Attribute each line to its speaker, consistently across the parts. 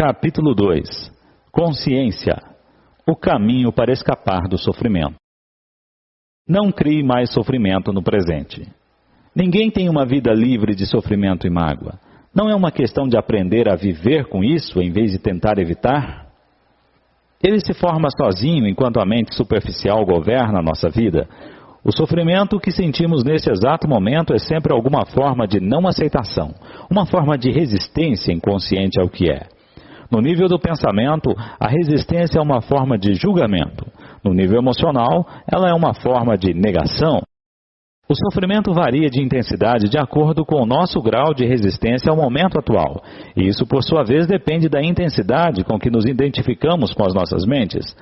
Speaker 1: Capítulo 2. Consciência. O caminho para escapar do sofrimento. Não crie mais sofrimento no presente. Ninguém tem uma vida livre de sofrimento e mágoa. Não é uma questão de aprender a viver com isso em vez de tentar evitar? Ele se forma sozinho enquanto a mente superficial governa a nossa vida. O sofrimento que sentimos nesse exato momento é sempre alguma forma de não aceitação, uma forma de resistência inconsciente ao que é. No nível do pensamento, a resistência é uma forma de julgamento. No nível emocional, ela é uma forma de negação. O sofrimento varia de intensidade de acordo com o nosso grau de resistência ao momento atual. E isso, por sua vez, depende da intensidade com que nos identificamos com as nossas mentes.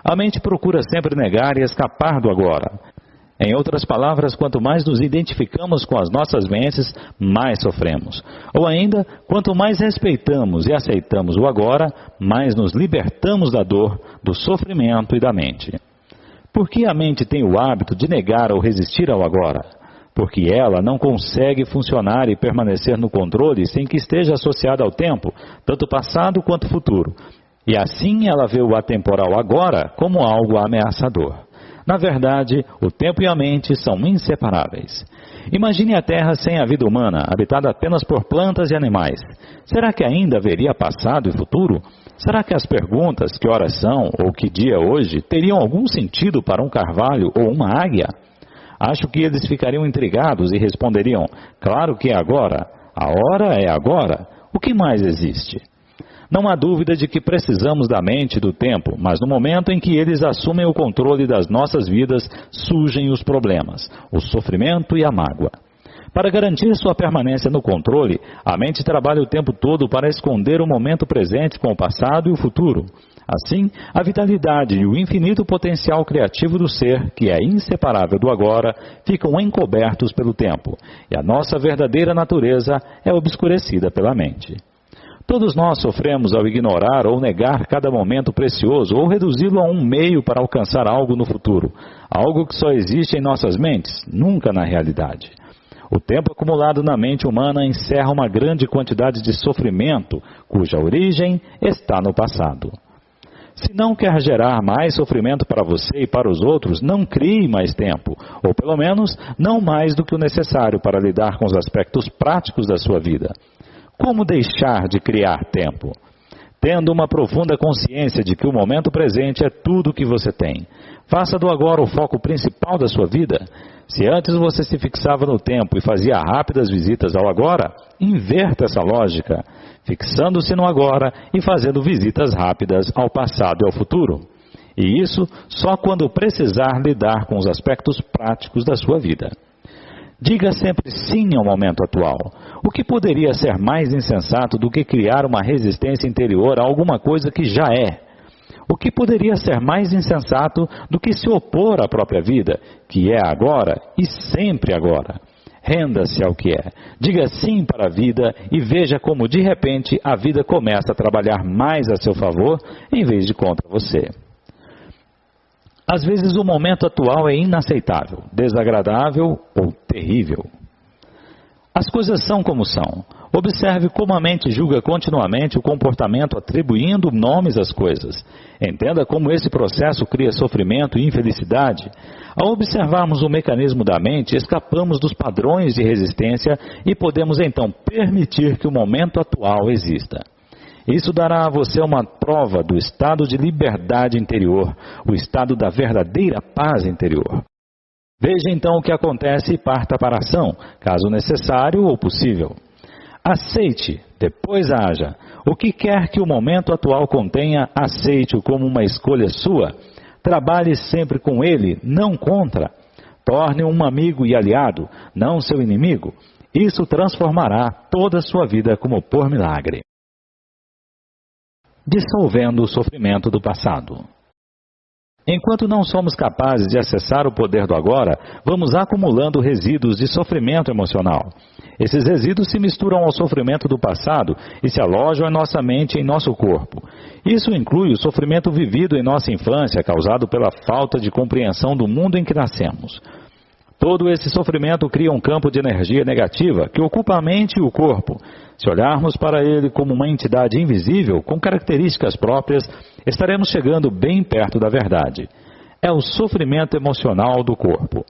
Speaker 1: A mente procura sempre negar e escapar do agora. Em outras palavras, quanto mais nos identificamos com as nossas mentes, mais sofremos. Ou ainda, quanto mais respeitamos e aceitamos o agora, mais nos libertamos da dor, do sofrimento e da mente. Por que a mente tem o hábito de negar ou resistir ao agora? Porque ela não consegue funcionar e permanecer no controle sem que esteja associada ao tempo, tanto passado quanto futuro. E assim ela vê o atemporal agora como algo ameaçador. Na verdade, o tempo e a mente são inseparáveis. Imagine a Terra sem a vida humana, habitada apenas por plantas e animais. Será que ainda haveria passado e futuro? Será que as perguntas, que horas são ou que dia é hoje, teriam algum sentido para um carvalho ou uma águia? Acho que eles ficariam intrigados e responderiam, claro que é agora, a hora é agora, o que mais existe? Não há dúvida de que precisamos da mente e do tempo, mas no momento em que eles assumem o controle das nossas vidas, surgem os problemas, o sofrimento e a mágoa. Para garantir sua permanência no controle, a mente trabalha o tempo todo para esconder o momento presente com o passado e o futuro. Assim, a vitalidade e o infinito potencial criativo do ser, que é inseparável do agora, ficam encobertos pelo tempo, e a nossa verdadeira natureza é obscurecida pela mente. Todos nós sofremos ao ignorar ou negar cada momento precioso ou reduzi-lo a um meio para alcançar algo no futuro, algo que só existe em nossas mentes, nunca na realidade. O tempo acumulado na mente humana encerra uma grande quantidade de sofrimento, cuja origem está no passado. Se não quer gerar mais sofrimento para você e para os outros, não crie mais tempo, ou pelo menos não mais do que o necessário para lidar com os aspectos práticos da sua vida. Como deixar de criar tempo? Tendo uma profunda consciência de que o momento presente é tudo o que você tem. Faça do agora o foco principal da sua vida. Se antes você se fixava no tempo e fazia rápidas visitas ao agora, inverta essa lógica, fixando-se no agora e fazendo visitas rápidas ao passado e ao futuro. E isso só quando precisar lidar com os aspectos práticos da sua vida. Diga sempre sim ao momento atual. O que poderia ser mais insensato do que criar uma resistência interior a alguma coisa que já é? O que poderia ser mais insensato do que se opor à própria vida, que é agora e sempre agora? Renda-se ao que é. Diga sim para a vida e veja como de repente a vida começa a trabalhar mais a seu favor em vez de contra você. Às vezes o momento atual é inaceitável, desagradável ou terrível. As coisas são como são. Observe como a mente julga continuamente o comportamento atribuindo nomes às coisas. Entenda como esse processo cria sofrimento e infelicidade. Ao observarmos o mecanismo da mente, escapamos dos padrões de resistência e podemos então permitir que o momento atual exista. Isso dará a você uma prova do estado de liberdade interior, o estado da verdadeira paz interior. Veja então o que acontece e parta para a ação, caso necessário ou possível. Aceite, depois haja. O que quer que o momento atual contenha, aceite-o como uma escolha sua. Trabalhe sempre com ele, não contra. Torne-o um amigo e aliado, não seu inimigo. Isso transformará toda a sua vida como por milagre. Dissolvendo o sofrimento do passado. Enquanto não somos capazes de acessar o poder do agora, vamos acumulando resíduos de sofrimento emocional. Esses resíduos se misturam ao sofrimento do passado e se alojam em nossa mente e em nosso corpo. Isso inclui o sofrimento vivido em nossa infância, causado pela falta de compreensão do mundo em que nascemos. Todo esse sofrimento cria um campo de energia negativa que ocupa a mente e o corpo. Se olharmos para ele como uma entidade invisível, com características próprias, estaremos chegando bem perto da verdade. É o sofrimento emocional do corpo.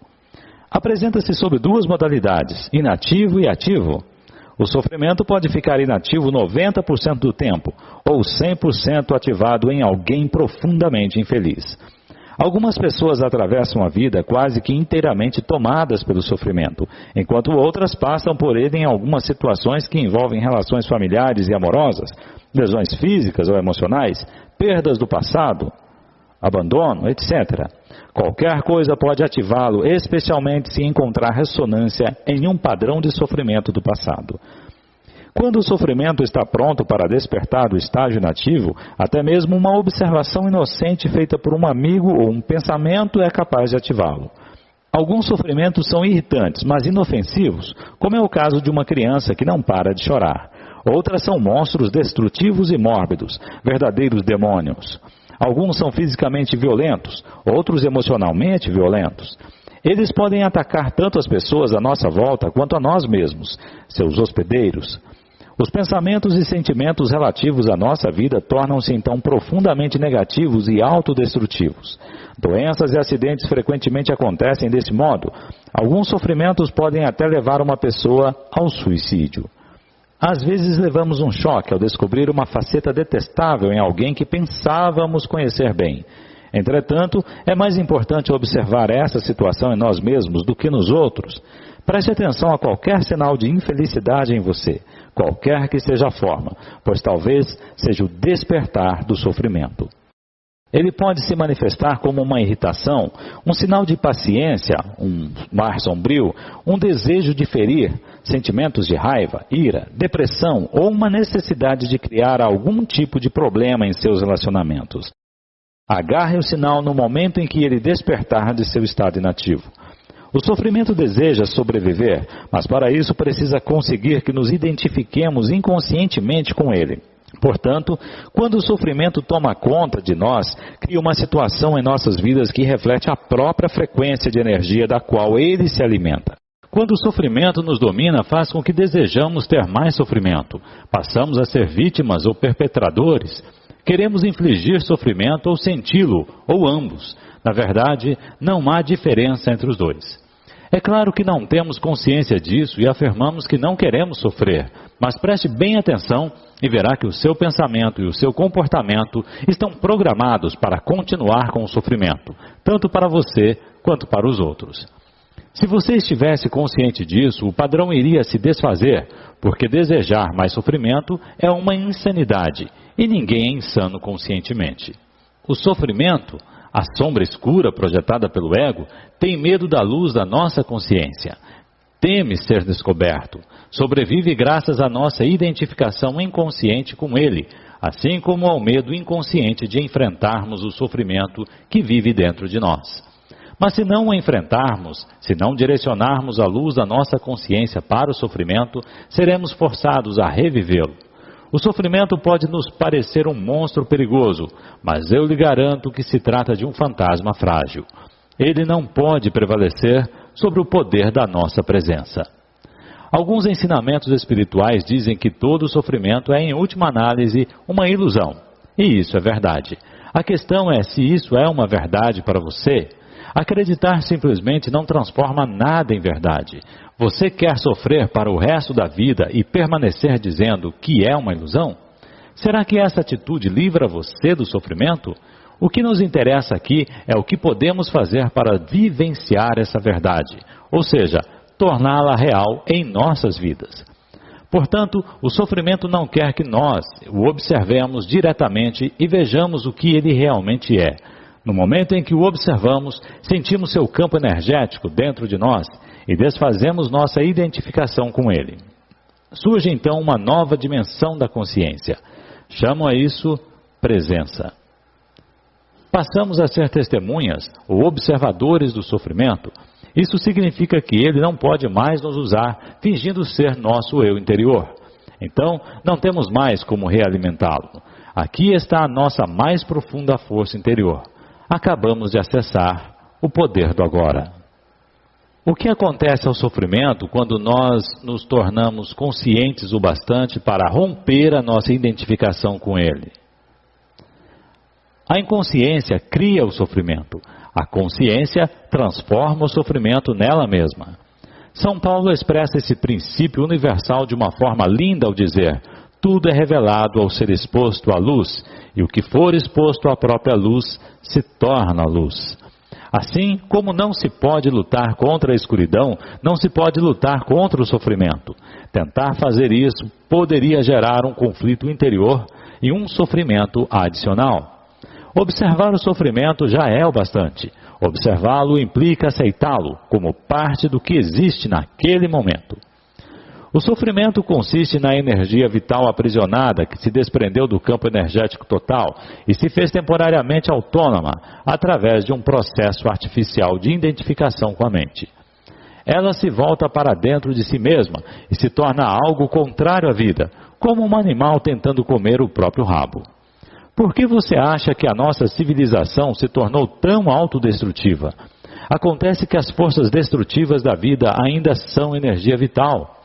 Speaker 1: Apresenta-se sob duas modalidades, inativo e ativo. O sofrimento pode ficar inativo 90% do tempo, ou 100% ativado em alguém profundamente infeliz. Algumas pessoas atravessam a vida quase que inteiramente tomadas pelo sofrimento, enquanto outras passam por ele em algumas situações que envolvem relações familiares e amorosas, lesões físicas ou emocionais, perdas do passado, abandono, etc. Qualquer coisa pode ativá-lo, especialmente se encontrar ressonância em um padrão de sofrimento do passado. Quando o sofrimento está pronto para despertar do estágio inativo, até mesmo uma observação inocente feita por um amigo ou um pensamento é capaz de ativá-lo. Alguns sofrimentos são irritantes, mas inofensivos, como é o caso de uma criança que não para de chorar. Outras são monstros destrutivos e mórbidos, verdadeiros demônios. Alguns são fisicamente violentos, outros emocionalmente violentos. Eles podem atacar tanto as pessoas à nossa volta quanto a nós mesmos, seus hospedeiros. Os pensamentos e sentimentos relativos à nossa vida tornam-se então profundamente negativos e autodestrutivos. Doenças e acidentes frequentemente acontecem desse modo. Alguns sofrimentos podem até levar uma pessoa ao suicídio. Às vezes levamos um choque ao descobrir uma faceta detestável em alguém que pensávamos conhecer bem. Entretanto, é mais importante observar essa situação em nós mesmos do que nos outros. Preste atenção a qualquer sinal de infelicidade em você, qualquer que seja a forma, pois talvez seja o despertar do sofrimento. Ele pode se manifestar como uma irritação, um sinal de impaciência, um mar sombrio, um desejo de ferir, sentimentos de raiva, ira, depressão ou uma necessidade de criar algum tipo de problema em seus relacionamentos. Agarre o sinal no momento em que ele despertar de seu estado inativo. O sofrimento deseja sobreviver, mas para isso precisa conseguir que nos identifiquemos inconscientemente com ele. Portanto, quando o sofrimento toma conta de nós, cria uma situação em nossas vidas que reflete a própria frequência de energia da qual ele se alimenta. Quando o sofrimento nos domina, faz com que desejamos ter mais sofrimento. Passamos a ser vítimas ou perpetradores. Queremos infligir sofrimento ou senti-lo, ou ambos. Na verdade, não há diferença entre os dois. É claro que não temos consciência disso e afirmamos que não queremos sofrer, mas preste bem atenção e verá que o seu pensamento e o seu comportamento estão programados para continuar com o sofrimento, tanto para você quanto para os outros. Se você estivesse consciente disso, o padrão iria se desfazer, porque desejar mais sofrimento é uma insanidade e ninguém é insano conscientemente. O sofrimento, a sombra escura projetada pelo ego, tem medo da luz da nossa consciência. Teme ser descoberto. Sobrevive graças à nossa identificação inconsciente com ele, assim como ao medo inconsciente de enfrentarmos o sofrimento que vive dentro de nós. Mas se não o enfrentarmos, se não direcionarmos a luz da nossa consciência para o sofrimento, seremos forçados a revivê-lo. O sofrimento pode nos parecer um monstro perigoso, mas eu lhe garanto que se trata de um fantasma frágil. Ele não pode prevalecer sobre o poder da nossa presença. Alguns ensinamentos espirituais dizem que todo sofrimento é, em última análise, uma ilusão. E isso é verdade. A questão é se isso é uma verdade para você. Acreditar simplesmente não transforma nada em verdade. Você quer sofrer para o resto da vida e permanecer dizendo que é uma ilusão? Será que essa atitude livra você do sofrimento? O que nos interessa aqui é o que podemos fazer para vivenciar essa verdade, ou seja, torná-la real em nossas vidas. Portanto, o sofrimento não quer que nós o observemos diretamente e vejamos o que ele realmente é. No momento em que o observamos, sentimos seu campo energético dentro de nós e desfazemos nossa identificação com ele. Surge então uma nova dimensão da consciência. Chamam a isso presença. Passamos a ser testemunhas ou observadores do sofrimento. Isso significa que ele não pode mais nos usar, fingindo ser nosso eu interior. Então, não temos mais como realimentá-lo. Aqui está a nossa mais profunda força interior. Acabamos de acessar o poder do agora. O que acontece ao sofrimento quando nós nos tornamos conscientes o bastante para romper a nossa identificação com ele? A inconsciência cria o sofrimento. A consciência transforma o sofrimento nela mesma. São Paulo expressa esse princípio universal de uma forma linda ao dizer: tudo é revelado ao ser exposto à luz, e o que for exposto à própria luz se torna luz. Assim, como não se pode lutar contra a escuridão, não se pode lutar contra o sofrimento. Tentar fazer isso poderia gerar um conflito interior e um sofrimento adicional. Observar o sofrimento já é o bastante. Observá-lo implica aceitá-lo como parte do que existe naquele momento. O sofrimento consiste na energia vital aprisionada que se desprendeu do campo energético total e se fez temporariamente autônoma através de um processo artificial de identificação com a mente. Ela se volta para dentro de si mesma e se torna algo contrário à vida, como um animal tentando comer o próprio rabo. Por que você acha que a nossa civilização se tornou tão autodestrutiva? Acontece que as forças destrutivas da vida ainda são energia vital.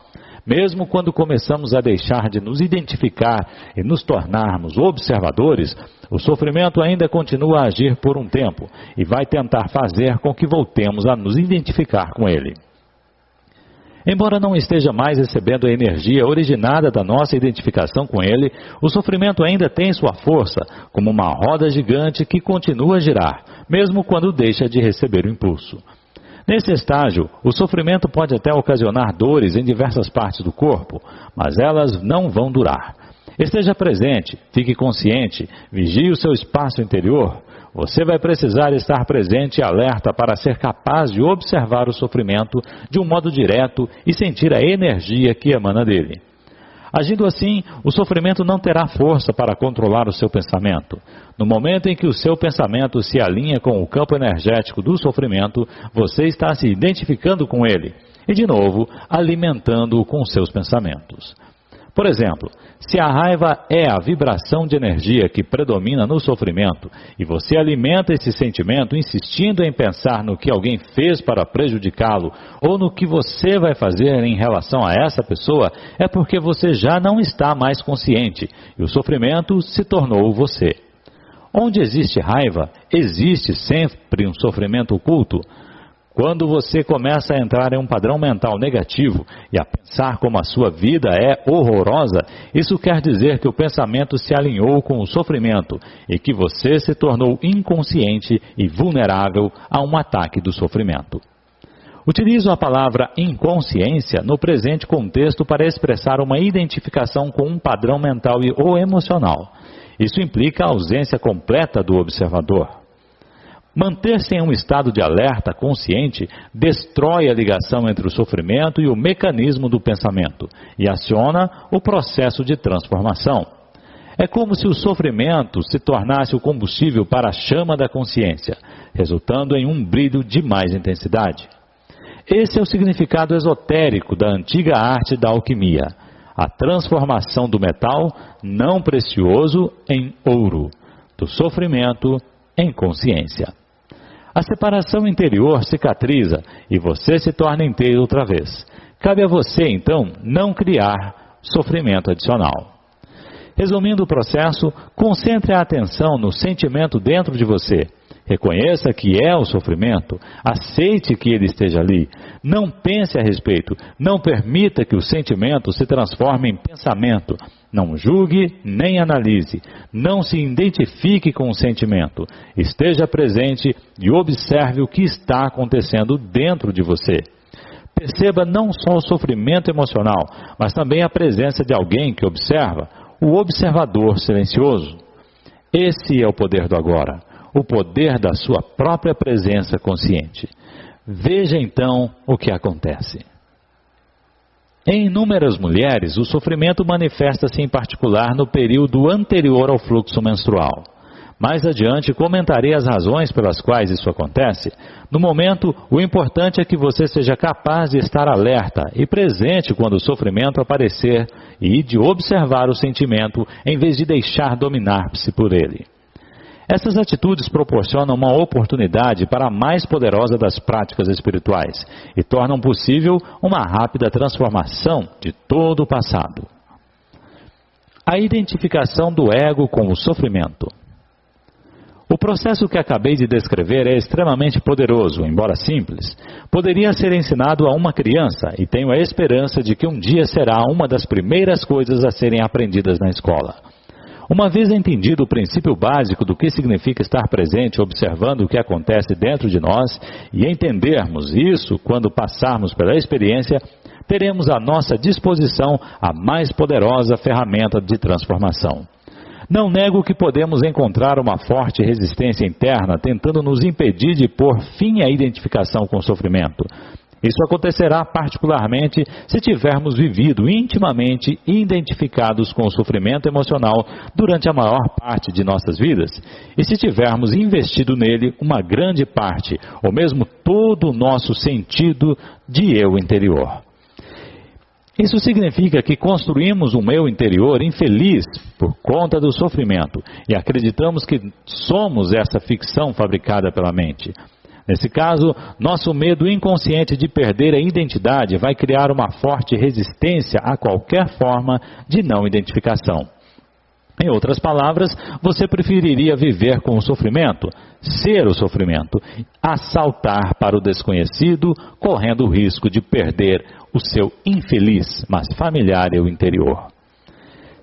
Speaker 1: Mesmo quando começamos a deixar de nos identificar e nos tornarmos observadores, o sofrimento ainda continua a agir por um tempo e vai tentar fazer com que voltemos a nos identificar com ele. Embora não esteja mais recebendo a energia originada da nossa identificação com ele, o sofrimento ainda tem sua força, como uma roda gigante que continua a girar, mesmo quando deixa de receber o impulso. Nesse estágio, o sofrimento pode até ocasionar dores em diversas partes do corpo, mas elas não vão durar. Esteja presente, fique consciente, vigie o seu espaço interior. Você vai precisar estar presente e alerta para ser capaz de observar o sofrimento de um modo direto e sentir a energia que emana dele. Agindo assim, o sofrimento não terá força para controlar o seu pensamento. No momento em que o seu pensamento se alinha com o campo energético do sofrimento, você está se identificando com ele e, de novo, alimentando-o com seus pensamentos. Por exemplo, se a raiva é a vibração de energia que predomina no sofrimento e você alimenta esse sentimento insistindo em pensar no que alguém fez para prejudicá-lo ou no que você vai fazer em relação a essa pessoa, é porque você já não está mais consciente e o sofrimento se tornou você. Onde existe raiva, existe sempre um sofrimento oculto. Quando você começa a entrar em um padrão mental negativo e a pensar como a sua vida é horrorosa, isso quer dizer que o pensamento se alinhou com o sofrimento e que você se tornou inconsciente e vulnerável a um ataque do sofrimento. Utilizo a palavra inconsciência no presente contexto para expressar uma identificação com um padrão mental ou emocional. Isso implica a ausência completa do observador. Manter-se em um estado de alerta consciente destrói a ligação entre o sofrimento e o mecanismo do pensamento e aciona o processo de transformação. É como se o sofrimento se tornasse o combustível para a chama da consciência, resultando em um brilho de mais intensidade. Esse é o significado esotérico da antiga arte da alquimia, a transformação do metal não precioso em ouro, do sofrimento em consciência. A separação interior cicatriza e você se torna inteiro outra vez. Cabe a você, então, não criar sofrimento adicional. Resumindo o processo, concentre a atenção no sentimento dentro de você. Reconheça que é o sofrimento, aceite que ele esteja ali. Não pense a respeito, não permita que o sentimento se transforme em pensamento. Não julgue nem analise, não se identifique com o sentimento. Esteja presente e observe o que está acontecendo dentro de você. Perceba não só o sofrimento emocional, mas também a presença de alguém que observa, o observador silencioso. Esse é o poder do agora, o poder da sua própria presença consciente. Veja então o que acontece. Em inúmeras mulheres, o sofrimento manifesta-se em particular no período anterior ao fluxo menstrual. Mais adiante comentarei as razões pelas quais isso acontece. No momento, o importante é que você seja capaz de estar alerta e presente quando o sofrimento aparecer e de observar o sentimento em vez de deixar dominar-se por ele. Essas atitudes proporcionam uma oportunidade para a mais poderosa das práticas espirituais e tornam possível uma rápida transformação de todo o passado. A identificação do ego com o sofrimento. O processo que acabei de descrever é extremamente poderoso, embora simples. Poderia ser ensinado a uma criança e tenho a esperança de que um dia será uma das primeiras coisas a serem aprendidas na escola. Uma vez entendido o princípio básico do que significa estar presente observando o que acontece dentro de nós e entendermos isso quando passarmos pela experiência, teremos à nossa disposição a mais poderosa ferramenta de transformação. Não nego que podemos encontrar uma forte resistência interna tentando nos impedir de pôr fim à identificação com o sofrimento. Isso acontecerá particularmente se tivermos vivido intimamente identificados com o sofrimento emocional durante a maior parte de nossas vidas e se tivermos investido nele uma grande parte, ou mesmo todo o nosso sentido de eu interior. Isso significa que construímos um eu interior infeliz por conta do sofrimento e acreditamos que somos essa ficção fabricada pela mente. Nesse caso, nosso medo inconsciente de perder a identidade vai criar uma forte resistência a qualquer forma de não identificação. Em outras palavras, você preferiria viver com o sofrimento, ser o sofrimento, a saltar para o desconhecido, correndo o risco de perder o seu infeliz, mas familiar eu interior.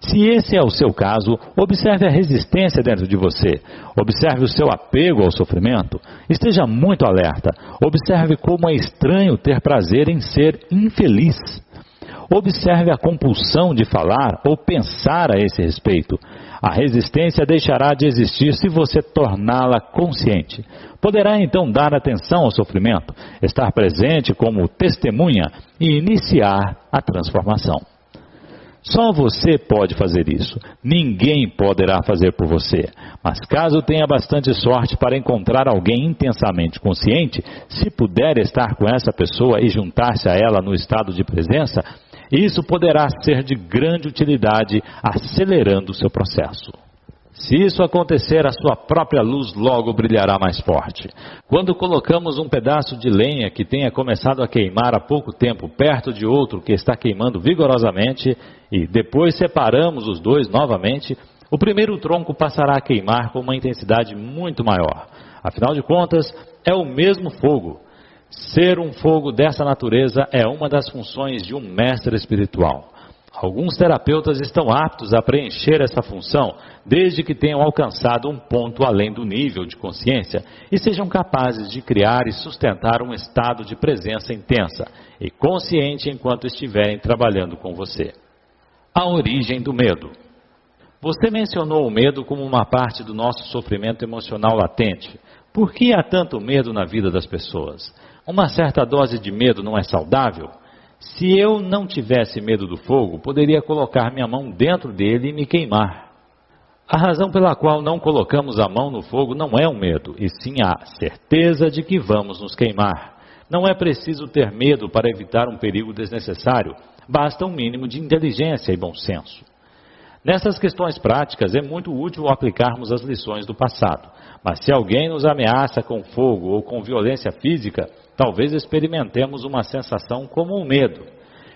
Speaker 1: Se esse é o seu caso, observe a resistência dentro de você. Observe o seu apego ao sofrimento. Esteja muito alerta. Observe como é estranho ter prazer em ser infeliz. Observe a compulsão de falar ou pensar a esse respeito. A resistência deixará de existir se você torná-la consciente. Poderá então dar atenção ao sofrimento, estar presente como testemunha e iniciar a transformação. Só você pode fazer isso. Ninguém poderá fazer por você. Mas caso tenha bastante sorte para encontrar alguém intensamente consciente, se puder estar com essa pessoa e juntar-se a ela no estado de presença, isso poderá ser de grande utilidade, acelerando o seu processo. Se isso acontecer, a sua própria luz logo brilhará mais forte. Quando colocamos um pedaço de lenha que tenha começado a queimar há pouco tempo perto de outro que está queimando vigorosamente e depois separamos os dois novamente, o primeiro tronco passará a queimar com uma intensidade muito maior. Afinal de contas, é o mesmo fogo. Ser um fogo dessa natureza é uma das funções de um mestre espiritual. Alguns terapeutas estão aptos a preencher essa função, desde que tenham alcançado um ponto além do nível de consciência e sejam capazes de criar e sustentar um estado de presença intensa e consciente enquanto estiverem trabalhando com você. A origem do medo. Você mencionou o medo como uma parte do nosso sofrimento emocional latente. Por que há tanto medo na vida das pessoas? Uma certa dose de medo não é saudável? Se eu não tivesse medo do fogo, poderia colocar minha mão dentro dele e me queimar. A razão pela qual não colocamos a mão no fogo não é um medo, e sim a certeza de que vamos nos queimar. Não é preciso ter medo para evitar um perigo desnecessário, basta um mínimo de inteligência e bom senso. Nessas questões práticas é muito útil aplicarmos as lições do passado, mas se alguém nos ameaça com fogo ou com violência física, talvez experimentemos uma sensação como o medo.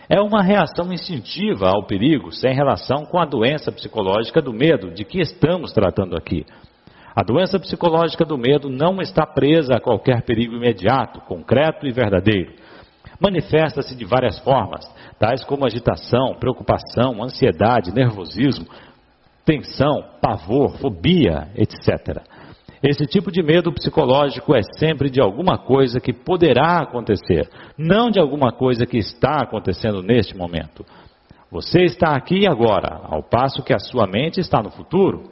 Speaker 1: É uma reação instintiva ao perigo, sem relação com a doença psicológica do medo de que estamos tratando aqui. A doença psicológica do medo não está presa a qualquer perigo imediato, concreto e verdadeiro. Manifesta-se de várias formas, tais como agitação, preocupação, ansiedade, nervosismo, tensão, pavor, fobia, etc. Esse tipo de medo psicológico é sempre de alguma coisa que poderá acontecer, não de alguma coisa que está acontecendo neste momento. Você está aqui e agora, ao passo que a sua mente está no futuro.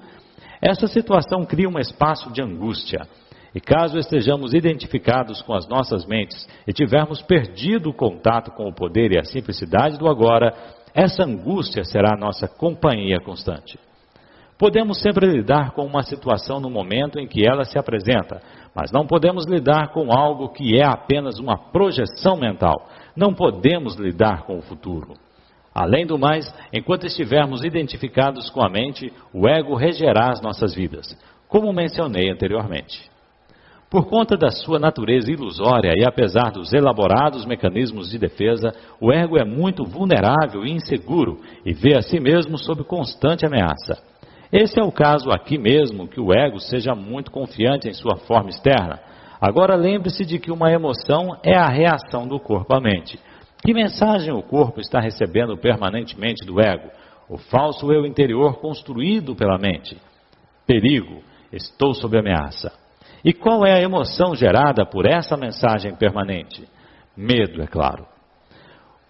Speaker 1: Essa situação cria um espaço de angústia. E caso estejamos identificados com as nossas mentes e tivermos perdido o contato com o poder e a simplicidade do agora, essa angústia será nossa companhia constante. Podemos sempre lidar com uma situação no momento em que ela se apresenta, mas não podemos lidar com algo que é apenas uma projeção mental. Não podemos lidar com o futuro. Além do mais, enquanto estivermos identificados com a mente, o ego regerá as nossas vidas. como mencionei anteriormente. Por conta da sua natureza ilusória e apesar dos elaborados mecanismos de defesa, o ego é muito vulnerável e inseguro e vê a si mesmo sob constante ameaça. Esse é o caso aqui mesmo que o ego seja muito confiante em sua forma externa. Agora lembre-se de que uma emoção é a reação do corpo à mente. Que mensagem o corpo está recebendo permanentemente do ego? O falso eu interior construído pela mente. Perigo, estou sob ameaça. E qual é a emoção gerada por essa mensagem permanente? Medo, é claro.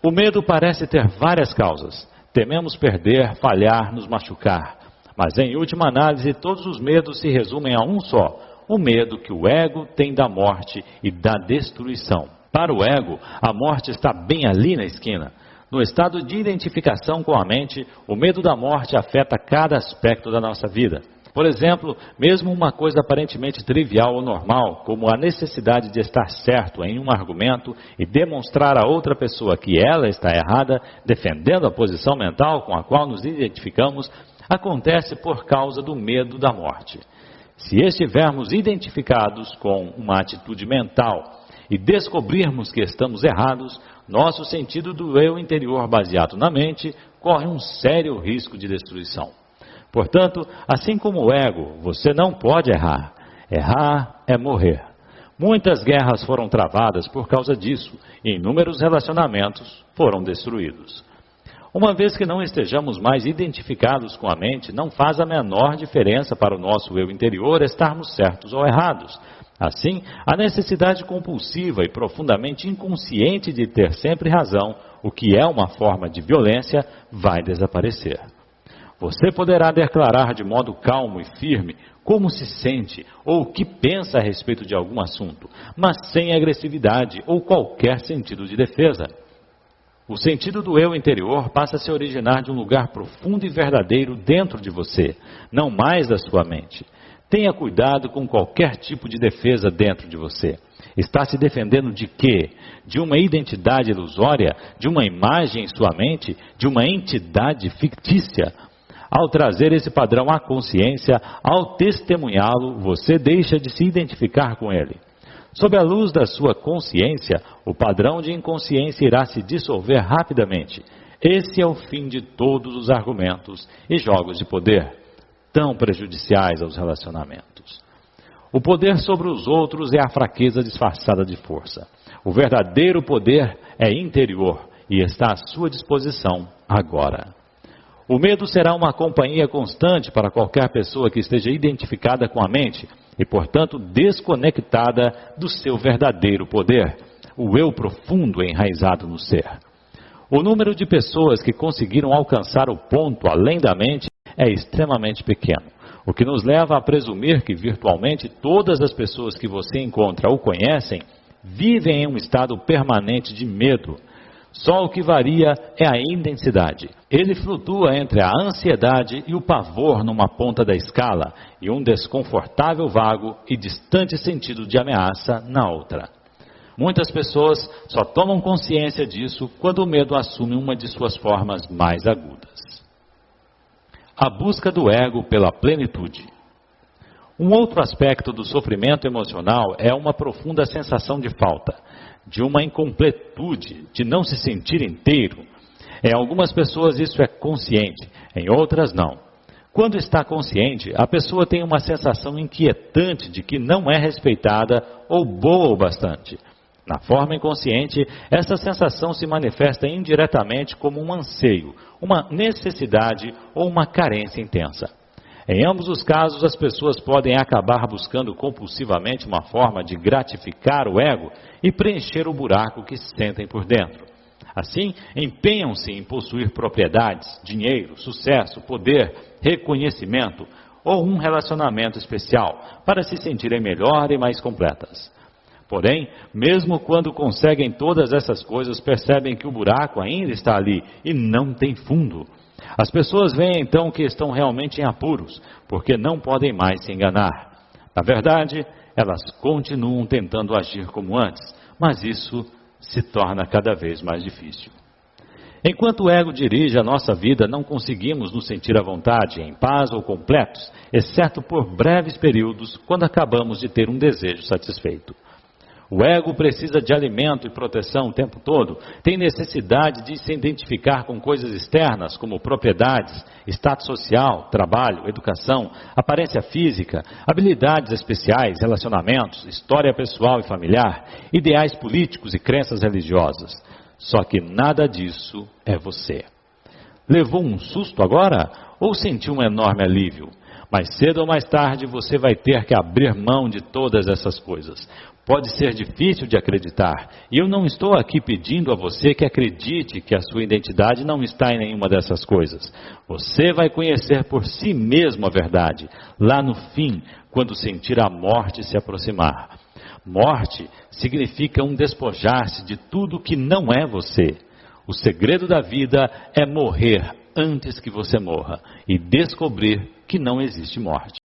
Speaker 1: O medo parece ter várias causas. Tememos perder, falhar, nos machucar. Mas em última análise, todos os medos se resumem a um só: o medo que o ego tem da morte e da destruição. Para o ego, a morte está bem ali na esquina. No estado de identificação com a mente, o medo da morte afeta cada aspecto da nossa vida. Por exemplo, mesmo uma coisa aparentemente trivial ou normal, como a necessidade de estar certo em um argumento e demonstrar a outra pessoa que ela está errada, defendendo a posição mental com a qual nos identificamos, acontece por causa do medo da morte. Se estivermos identificados com uma atitude mental e descobrirmos que estamos errados, nosso sentido do eu interior baseado na mente corre um sério risco de destruição. Portanto, assim como o ego, você não pode errar. Errar é morrer. Muitas guerras foram travadas por causa disso e inúmeros relacionamentos foram destruídos. Uma vez que não estejamos mais identificados com a mente, não faz a menor diferença para o nosso eu interior estarmos certos ou errados. Assim, a necessidade compulsiva e profundamente inconsciente de ter sempre razão, o que é uma forma de violência, vai desaparecer. Você poderá declarar de modo calmo e firme como se sente ou o que pensa a respeito de algum assunto, mas sem agressividade ou qualquer sentido de defesa. O sentido do eu interior passa a se originar de um lugar profundo e verdadeiro dentro de você, não mais da sua mente. Tenha cuidado com qualquer tipo de defesa dentro de você. Está se defendendo de quê? De uma identidade ilusória? De uma imagem em sua mente? De uma entidade fictícia? Ao trazer esse padrão à consciência, ao testemunhá-lo, você deixa de se identificar com ele. Sob a luz da sua consciência, o padrão de inconsciência irá se dissolver rapidamente. Esse é o fim de todos os argumentos e jogos de poder, tão prejudiciais aos relacionamentos. O poder sobre os outros é a fraqueza disfarçada de força. O verdadeiro poder é interior e está à sua disposição agora. O medo será uma companhia constante para qualquer pessoa que esteja identificada com a mente e, portanto, desconectada do seu verdadeiro poder, o eu profundo enraizado no ser. O número de pessoas que conseguiram alcançar o ponto além da mente é extremamente pequeno, o que nos leva a presumir que virtualmente todas as pessoas que você encontra ou conhecem vivem em um estado permanente de medo. Só o que varia é a intensidade. Ele flutua entre a ansiedade e o pavor numa ponta da escala e um desconfortável, vago e distante sentido de ameaça na outra. Muitas pessoas só tomam consciência disso quando o medo assume uma de suas formas mais agudas. A busca do ego pela plenitude. Um outro aspecto do sofrimento emocional é uma profunda sensação de falta, de uma incompletude, de não se sentir inteiro. Em algumas pessoas isso é consciente, em outras não. Quando está consciente, a pessoa tem uma sensação inquietante de que não é respeitada ou boa o bastante. Na forma inconsciente, essa sensação se manifesta indiretamente como um anseio, uma necessidade ou uma carência intensa. Em ambos os casos, as pessoas podem acabar buscando compulsivamente uma forma de gratificar o ego e preencher o buraco que sentem por dentro. Assim, empenham-se em possuir propriedades, dinheiro, sucesso, poder, reconhecimento ou um relacionamento especial para se sentirem melhor e mais completas. Porém, mesmo quando conseguem todas essas coisas, percebem que o buraco ainda está ali e não tem fundo. As pessoas veem então que estão realmente em apuros, porque não podem mais se enganar. Na verdade, elas continuam tentando agir como antes, mas isso se torna cada vez mais difícil. Enquanto o ego dirige a nossa vida, não conseguimos nos sentir à vontade, em paz ou completos, exceto por breves períodos, quando acabamos de ter um desejo satisfeito. O ego precisa de alimento e proteção o tempo todo, tem necessidade de se identificar com coisas externas, como propriedades, status social, trabalho, educação, aparência física, habilidades especiais, relacionamentos, história pessoal e familiar, ideais políticos e crenças religiosas. Só que nada disso é você. Levou um susto agora ou sentiu um enorme alívio? Mais cedo ou mais tarde você vai ter que abrir mão de todas essas coisas. Pode ser difícil de acreditar, e eu não estou aqui pedindo a você que acredite que a sua identidade não está em nenhuma dessas coisas. Você vai conhecer por si mesmo a verdade, lá no fim, quando sentir a morte se aproximar. Morte significa um despojar-se de tudo que não é você. O segredo da vida é morrer antes que você morra e descobrir que não existe morte.